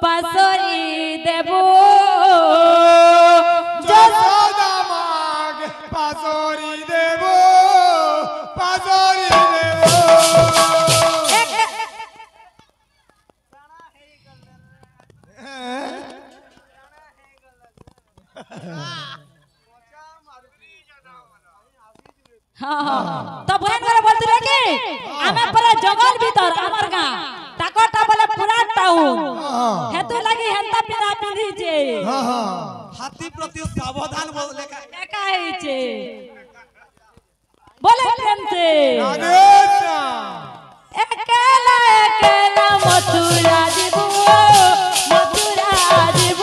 পাসরি দেব যশোদা মাগ পাসরি দেব পাসরি দেব তো বহেন করে বলতিলে কি আমি পরে জঙ্গল ভিতর আমার গাঁ টাকটা বলে পুরা টাউন হেতু লাগি হেন্তা পিনা পিঁধিছে হাতি প্রতি সাবধান লেখা লেখা হয়েছে বলে প্রেম সে একলা একলা মথুরা দিব মথুরা দিব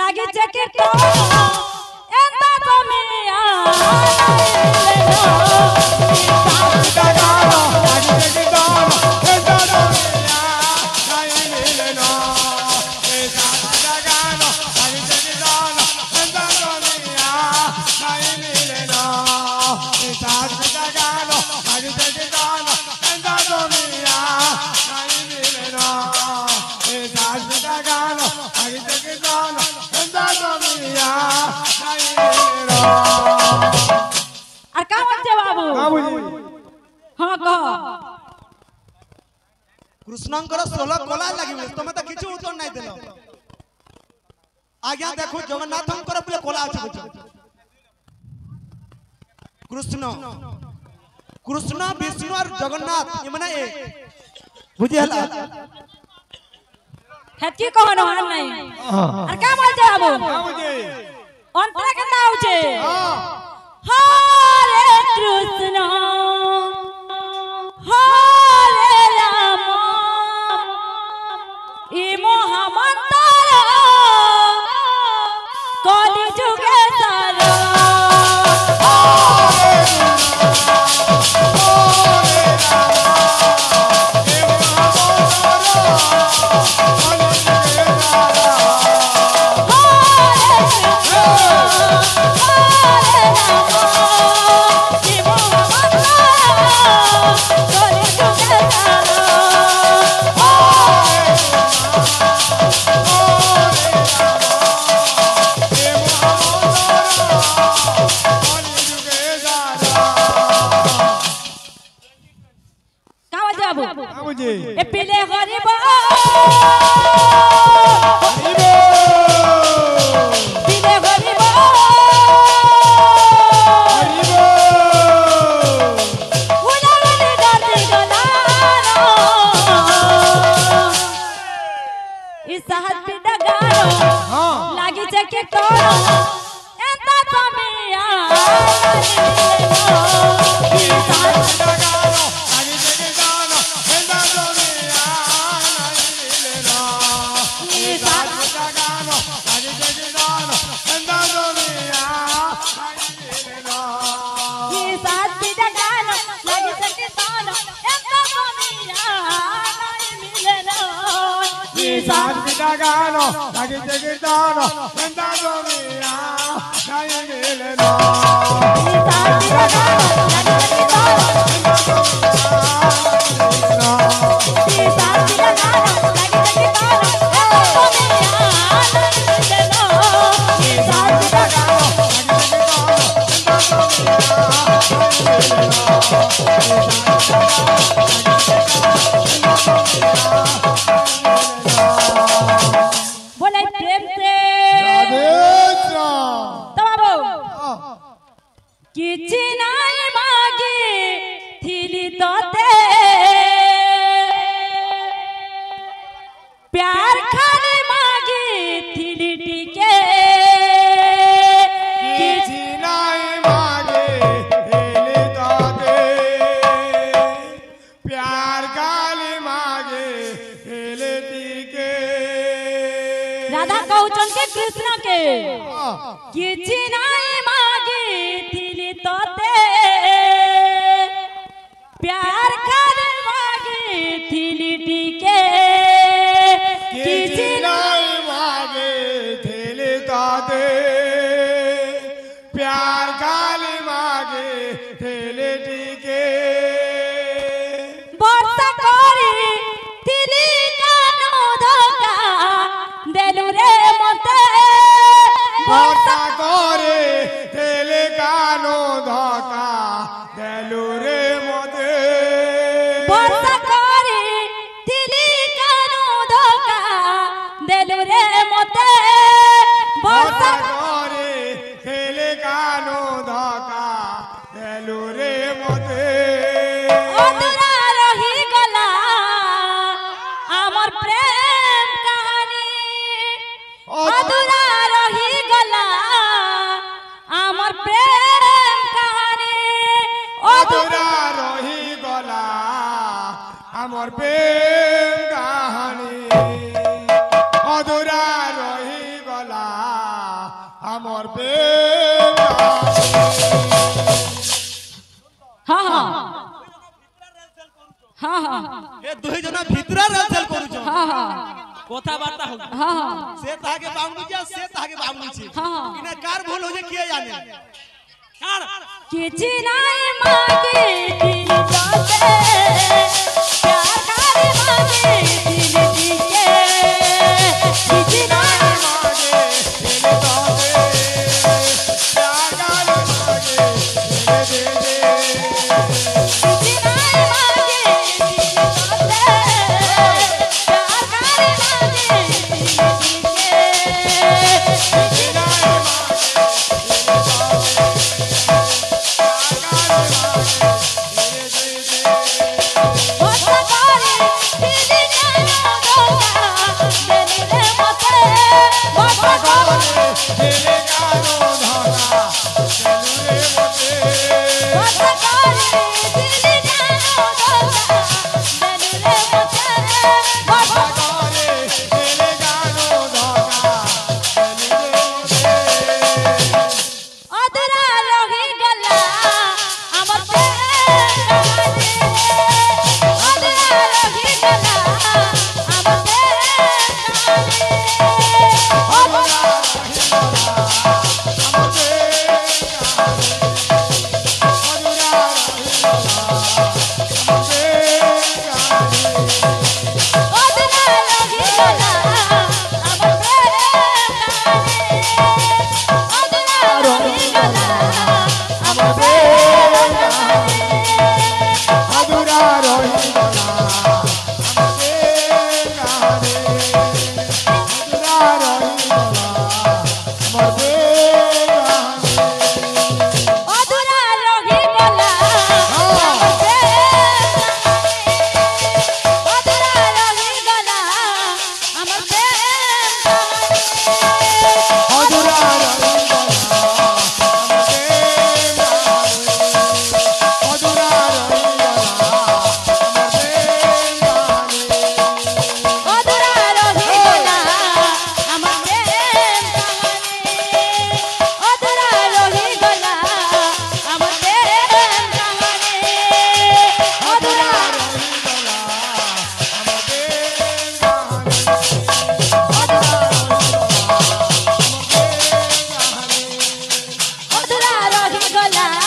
লাগি চেকে তো এন্তা জমিয়া আর কা বলছে বাবু হ্যাঁ কহ কৃষ্ণঙ্কর 16 কলা লাগিবে তুমি তো কিছু উত্তর নাই দেল আজ্ঞা দেখো জগন্নাথঙ্কর বলে কলা আছে বুঝ কৃষ্ণ কৃষ্ণ বিষ্ণু আর জগন্নাথ এমনে এক বুঝিলা হেতি কহনো আর নাই আর কা বলছে বাবু অন্তরে কেতা হচ্ছে হরে কৃষ্ণ হরে রাম ই মহামন্ত্র কলি যুগে সারা ए पीले गरीब पीले गरीब उलाले गाते गलानो इस हाथ पे डगानो लागी चके तोरो एंता तमिया इस हाथ पे डगानो Gano, lagi tegitano, sentado mia, dai mileno. बोले प्रेम से तबाबो किछि नाई मागे थिली तोते प्यार खाली मागे थिली टिके किछि नाई मागे थिली तोते प्यार खाली मागे थिली टिके राधा कहउचन के कृष्ण के किछि नाई मागे थिली तोते प्यार खाली मागे थिली टिके किछि नाई मागे थिली तोते प्यार खाली मागे थिली टिके वर्षा करे थिली कानो धोका देलु रे मते वर्षा करे थिली कानो धोका देलु रे मते वर्षा करे थिली कानो धोका देलु रे मते वर्षा करे थिली कानो धोका देलु रे मते अधूरा रही गला आमर प्रेम कहानी अधूरा रही गला आमर प्रेम कहानी अधूरा रही गला हमर प्रेम कहानी अधूरा रही गला हां हां ए दुई जना भितरा रेलसेल करू छ हां हां কথা বার্তা हो हां हां से ताके बाबू जी से ताके बाबू छी हां इने कार भूल हो जे किए जाने कार किछि नाई मांगे दिल जाते प्यार करे मांगे दिल दीके किछि नाई मांगे दिल जाते प्यार करे मांगे दिल दे दे किछि नाई मांगे दिल जाते प्यार करे मांगे दिल दीके किछि नाई गला